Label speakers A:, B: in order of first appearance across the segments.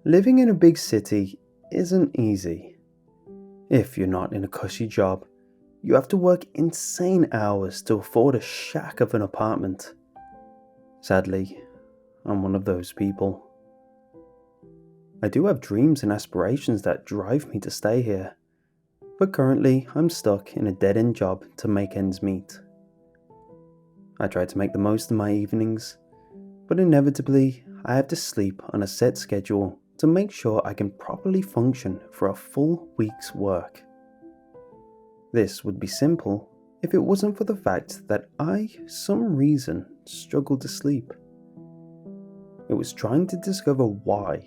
A: Living in a big city isn't easy. If you're not in a cushy job, you have to work insane hours to afford a shack of an apartment. Sadly, I'm one of those people. I do have dreams and aspirations that drive me to stay here, but currently I'm stuck in a dead-end job to make ends meet. I try to make the most of my evenings, but inevitably I have to sleep on a set schedule to make sure I can properly function for a full week's work. This would be simple if it wasn't for the fact that I, some reason, struggle to sleep. It was trying to discover why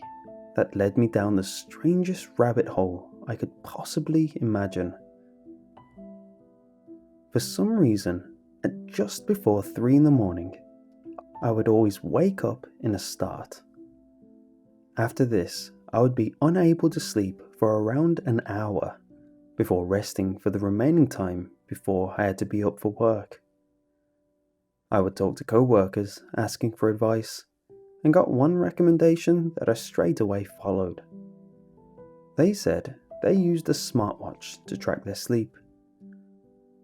A: that led me down the strangest rabbit hole I could possibly imagine. For some reason, at just before 3 in the morning, I would always wake up in a start. After this, I would be unable to sleep for around an hour before resting for the remaining time before I had to be up for work. I would talk to co-workers asking for advice and got one recommendation that I straight away followed. They said they used a smartwatch to track their sleep.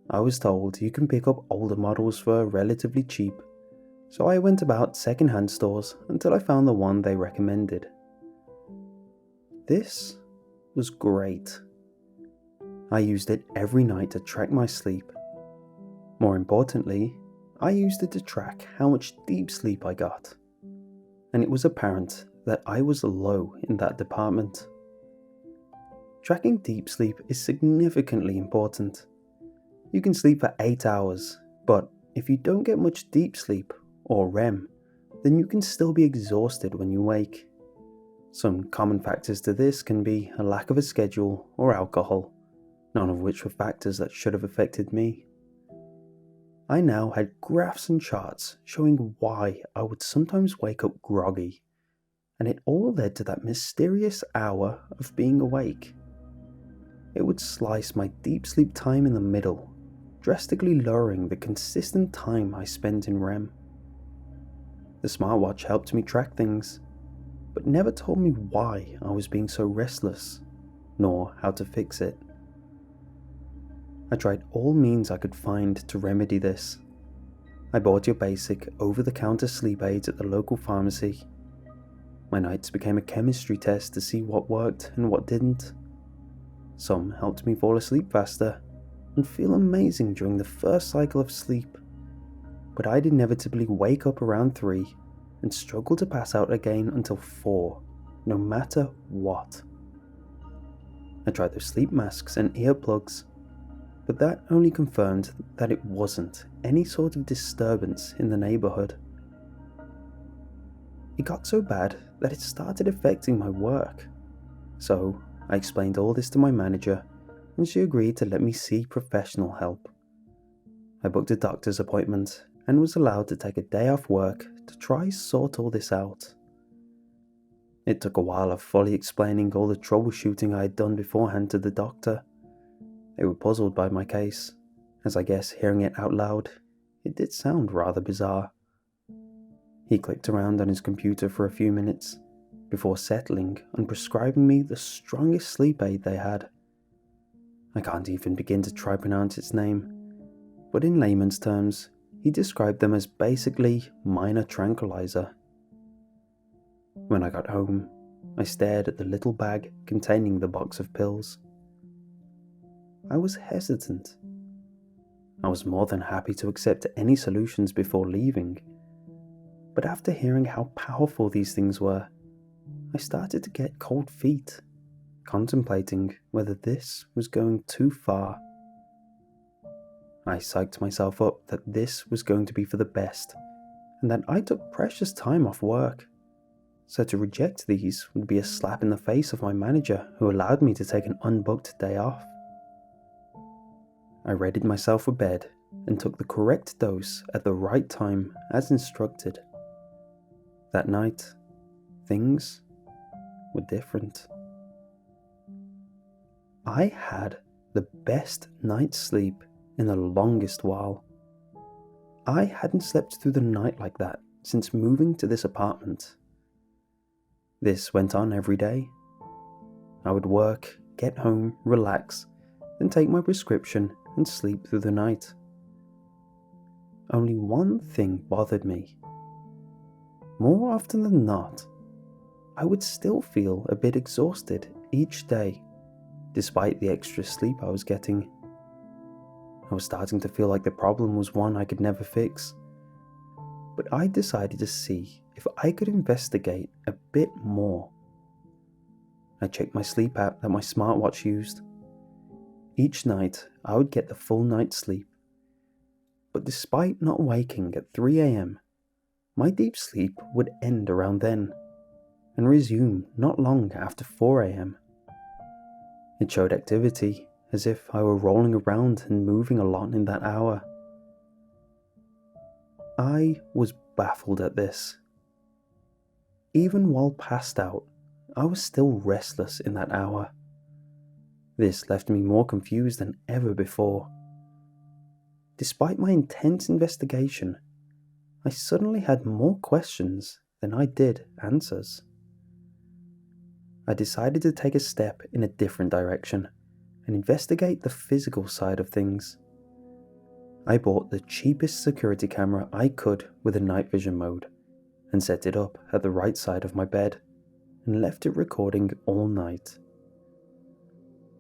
A: I was told you can pick up older models for relatively cheap, so I went about second-hand stores until I found the one they recommended. This was great. I used it every night to track my sleep. More importantly, I used it to track how much deep sleep I got. And it was apparent that I was low in that department. Tracking deep sleep is significantly important. You can sleep for 8 hours, but if you don't get much deep sleep, or REM, then you can still be exhausted when you wake. Some common factors to this can be a lack of a schedule or alcohol, none of which were factors that should have affected me. I now had graphs and charts showing why I would sometimes wake up groggy, and it all led to that mysterious hour of being awake. It would slice my deep sleep time in the middle, drastically lowering the consistent time I spent in REM. The smartwatch helped me track things, but never told me why I was being so restless, nor how to fix it. I tried all means I could find to remedy this. I bought your basic over-the-counter sleep aids at the local pharmacy. My nights became a chemistry test to see what worked and what didn't. Some helped me fall asleep faster and feel amazing during the first cycle of sleep, but I'd inevitably wake up around 3 and struggle to pass out again until 4, no matter what. I tried those sleep masks and earplugs, but that only confirmed that it wasn't any sort of disturbance in the neighborhood. It got so bad that it started affecting my work, so I explained all this to my manager and she agreed to let me see professional help. I booked a doctor's appointment and was allowed to take a day off work to try sort all this out. It took a while of fully explaining all the troubleshooting I had done beforehand to the doctor. They were puzzled by my case, as I guess hearing it out loud, it did sound rather bizarre. He clicked around on his computer for a few minutes, before settling and prescribing me the strongest sleep aid they had. I can't even begin to try pronounce its name, but in layman's terms, he described them as basically minor tranquilizer. When I got home, I stared at the little bag containing the box of pills. I was hesitant. I was more than happy to accept any solutions before leaving, but after hearing how powerful these things were, I started to get cold feet, contemplating whether this was going too far. I psyched myself up that this was going to be for the best, and that I took precious time off work, so to reject these would be a slap in the face of my manager who allowed me to take an unbooked day off. I readied myself for bed and took the correct dose at the right time as instructed. That night, things were different. I had the best night's sleep in the longest while. I hadn't slept through the night like that since moving to this apartment. This went on every day. I would work, get home, relax, then take my prescription and sleep through the night. Only one thing bothered me. More often than not, I would still feel a bit exhausted each day, despite the extra sleep I was getting. I was starting to feel like the problem was one I could never fix. But I decided to see if I could investigate a bit more. I checked my sleep app that my smartwatch used. Each night, I would get the full night's sleep. But despite not waking at 3 a.m., my deep sleep would end around then, and resume not long after 4 a.m. It showed activity, as if I were rolling around and moving a lot in that hour. I was baffled at this. Even while passed out, I was still restless in that hour. This left me more confused than ever before. Despite my intense investigation, I suddenly had more questions than I did answers. I decided to take a step in a different direction and investigate the physical side of things. I bought the cheapest security camera I could with a night vision mode and set it up at the right side of my bed and left it recording all night.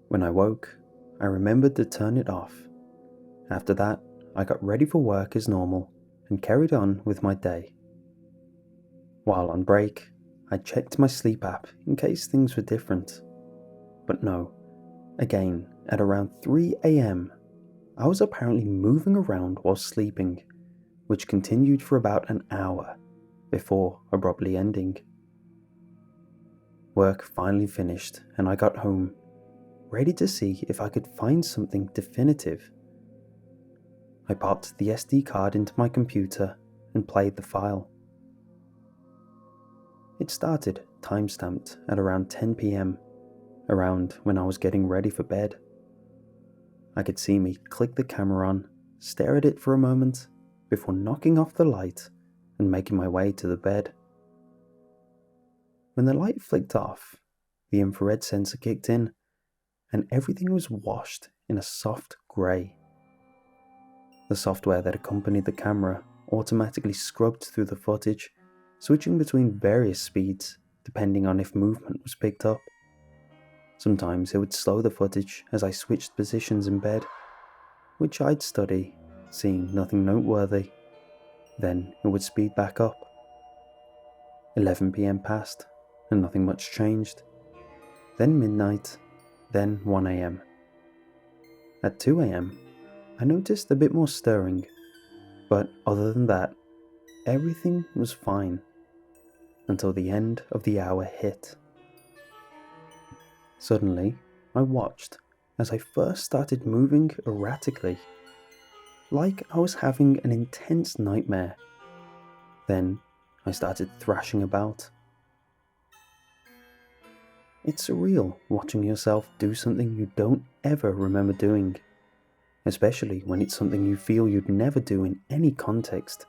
A: When I woke, I remembered to turn it off. After that, I got ready for work as normal and carried on with my day. While on break, I checked my sleep app in case things were different. But no, again, at around 3 a.m., I was apparently moving around while sleeping, which continued for about an hour before abruptly ending. Work finally finished and I got home, ready to see if I could find something definitive. I popped the SD card into my computer and played the file. It started timestamped at around 10 p.m., around when I was getting ready for bed. I could see me click the camera on, stare at it for a moment, before knocking off the light and making my way to the bed. When the light flicked off, the infrared sensor kicked in, and everything was washed in a soft grey. The software that accompanied the camera automatically scrubbed through the footage, switching between various speeds depending on if movement was picked up. Sometimes it would slow the footage as I switched positions in bed, which I'd study, seeing nothing noteworthy. Then it would speed back up. 11 p.m. passed, and nothing much changed. Then midnight, then 1 a.m. At 2 a.m., I noticed a bit more stirring, but other than that, everything was fine, until the end of the hour hit. Suddenly, I watched as I first started moving erratically, like I was having an intense nightmare. Then, I started thrashing about. It's surreal watching yourself do something you don't ever remember doing, especially when it's something you feel you'd never do in any context.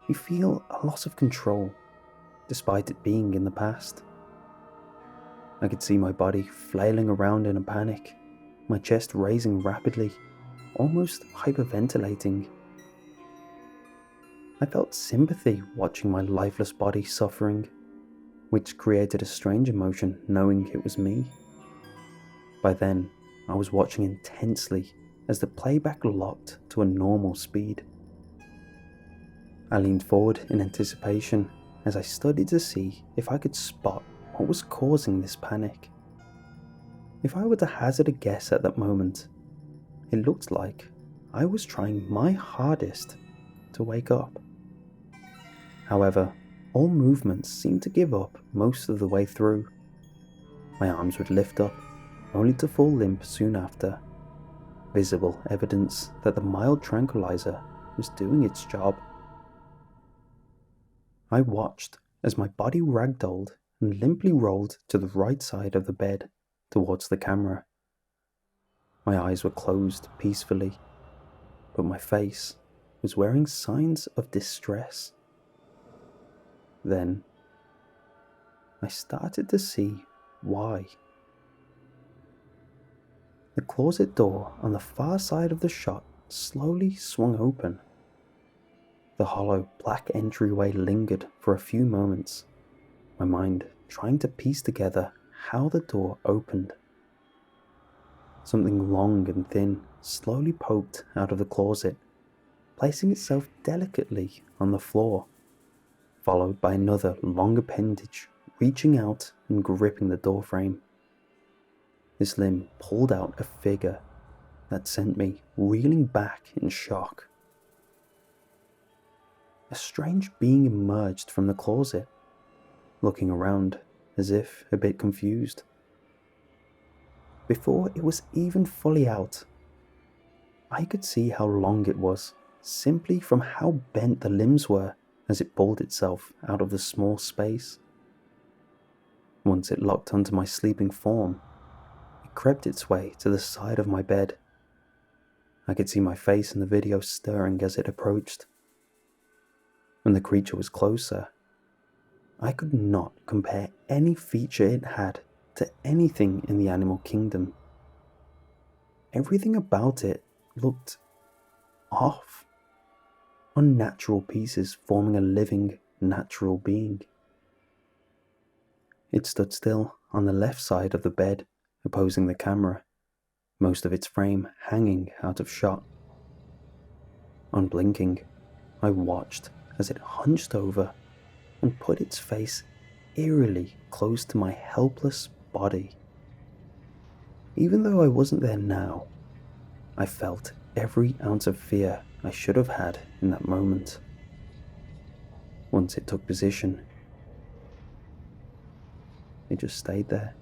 A: You feel a loss of control, despite it being in the past. I could see my body flailing around in a panic, my chest raising rapidly, almost hyperventilating. I felt sympathy watching my lifeless body suffering, which created a strange emotion knowing it was me. By then, I was watching intensely as the playback locked to a normal speed. I leaned forward in anticipation as I studied to see if I could spot what was causing this panic. If I were to hazard a guess at that moment, it looked like I was trying my hardest to wake up. However, all movements seemed to give up most of the way through. My arms would lift up, only to fall limp soon after. Visible evidence that the mild tranquilizer was doing its job. I watched as my body ragdolled and limply rolled to the right side of the bed, towards the camera. My eyes were closed peacefully, but my face was wearing signs of distress. Then, I started to see why. The closet door on the far side of the shot slowly swung open. The hollow black entryway lingered for a few moments, my mind trying to piece together how the door opened. Something long and thin slowly poked out of the closet, placing itself delicately on the floor, followed by another long appendage reaching out and gripping the doorframe. This limb pulled out a figure that sent me reeling back in shock. A strange being emerged from the closet, looking around as if a bit confused. Before it was even fully out, I could see how long it was, simply from how bent the limbs were as it pulled itself out of the small space. Once it locked onto my sleeping form, it crept its way to the side of my bed. I could see my face in the video stirring as it approached. When the creature was closer, I could not compare any feature it had to anything in the animal kingdom. Everything about it looked off. Unnatural pieces forming a living, natural being. It stood still on the left side of the bed, opposing the camera, most of its frame hanging out of shot. Unblinking, I watched as it hunched over and put its face eerily close to my helpless body. Even though I wasn't there now, I felt every ounce of fear I should have had in that moment. Once it took position, it just stayed there,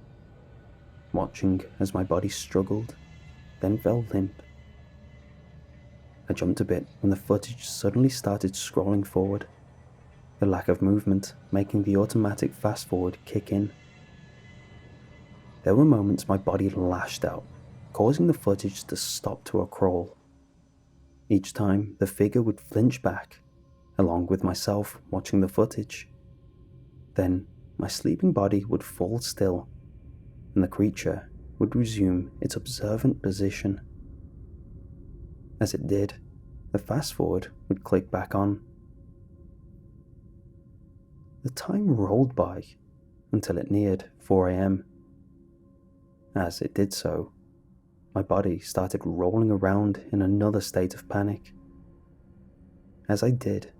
A: watching as my body struggled, then fell limp. I jumped a bit when the footage suddenly started scrolling forward, the lack of movement making the automatic fast forward kick in. There were moments my body lashed out, causing the footage to stop to a crawl. Each time the figure would flinch back, along with myself watching the footage. Then my sleeping body would fall still, and the creature would resume its observant position. As it did, the fast forward would click back on. The time rolled by until it neared 4 a.m. As it did so, my body started rolling around in another state of panic. As I did,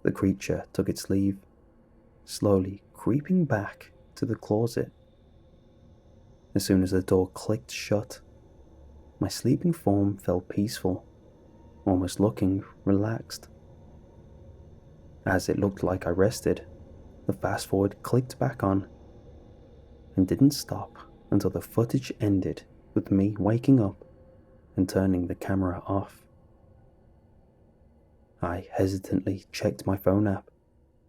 A: the creature took its leave, slowly creeping back to the closet. As soon as the door clicked shut, my sleeping form fell peaceful, almost looking relaxed. As it looked like I rested, the fast forward clicked back on and didn't stop until the footage ended with me waking up and turning the camera off. I hesitantly checked my phone app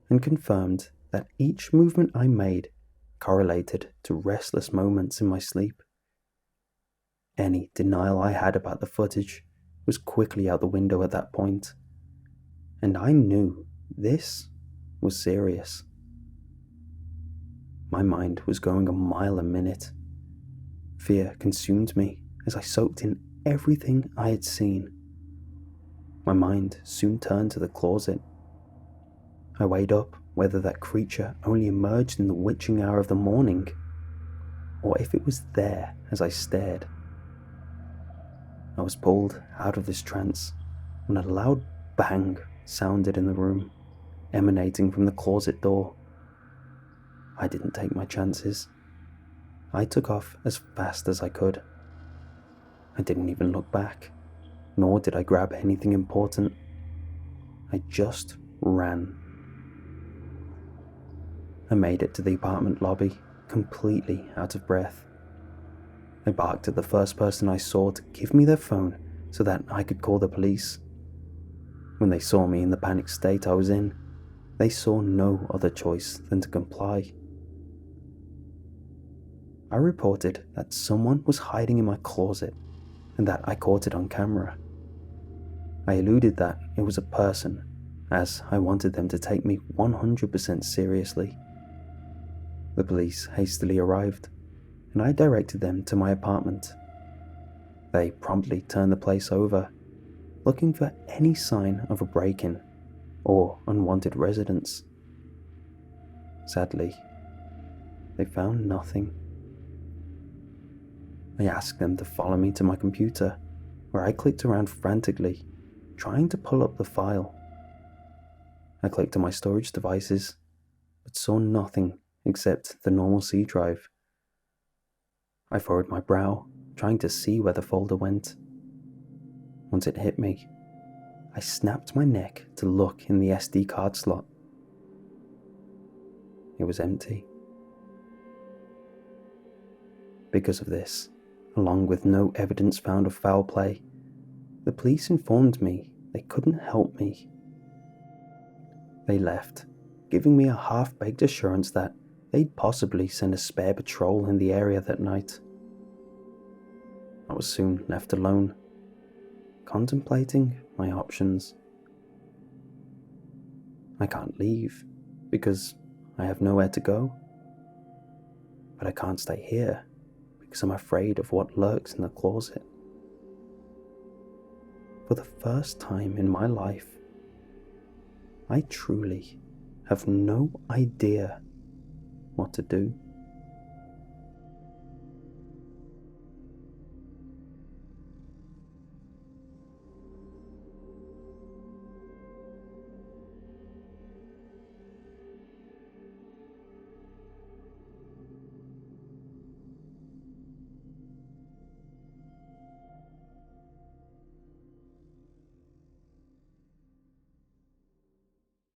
A: and confirmed that each movement I made correlated to restless moments in my sleep. Any denial I had about the footage was quickly out the window at that point, and I knew this was serious. My mind was going a mile a minute. Fear consumed me as I soaked in everything I had seen. My mind soon turned to the closet. I weighed up whether that creature only emerged in the witching hour of the morning, or if it was there as I stared. I was pulled out of this trance when a loud bang sounded in the room, emanating from the closet door. I didn't take my chances. I took off as fast as I could. I didn't even look back, nor did I grab anything important. I just ran. I made it to the apartment lobby, completely out of breath. I barked at the first person I saw to give me their phone so that I could call the police. When they saw me in the panicked state I was in, they saw no other choice than to comply. I reported that someone was hiding in my closet and that I caught it on camera. I alluded that it was a person, as I wanted them to take me 100% seriously. The police hastily arrived, and I directed them to my apartment. They promptly turned the place over, looking for any sign of a break-in or unwanted residents. Sadly, they found nothing. I asked them to follow me to my computer, where I clicked around frantically, trying to pull up the file. I clicked on my storage devices, but saw nothing except the normal C drive. I furrowed my brow, trying to see where the folder went. Once it hit me, I snapped my neck to look in the SD card slot. It was empty. Because of this, along with no evidence found of foul play, the police informed me they couldn't help me. They left, giving me a half-baked assurance that they'd possibly send a spare patrol in the area that night. I was soon left alone, contemplating my options. I can't leave because I have nowhere to go, but I can't stay here because I'm afraid of what lurks in the closet. For the first time in my life, I truly have no idea what to do.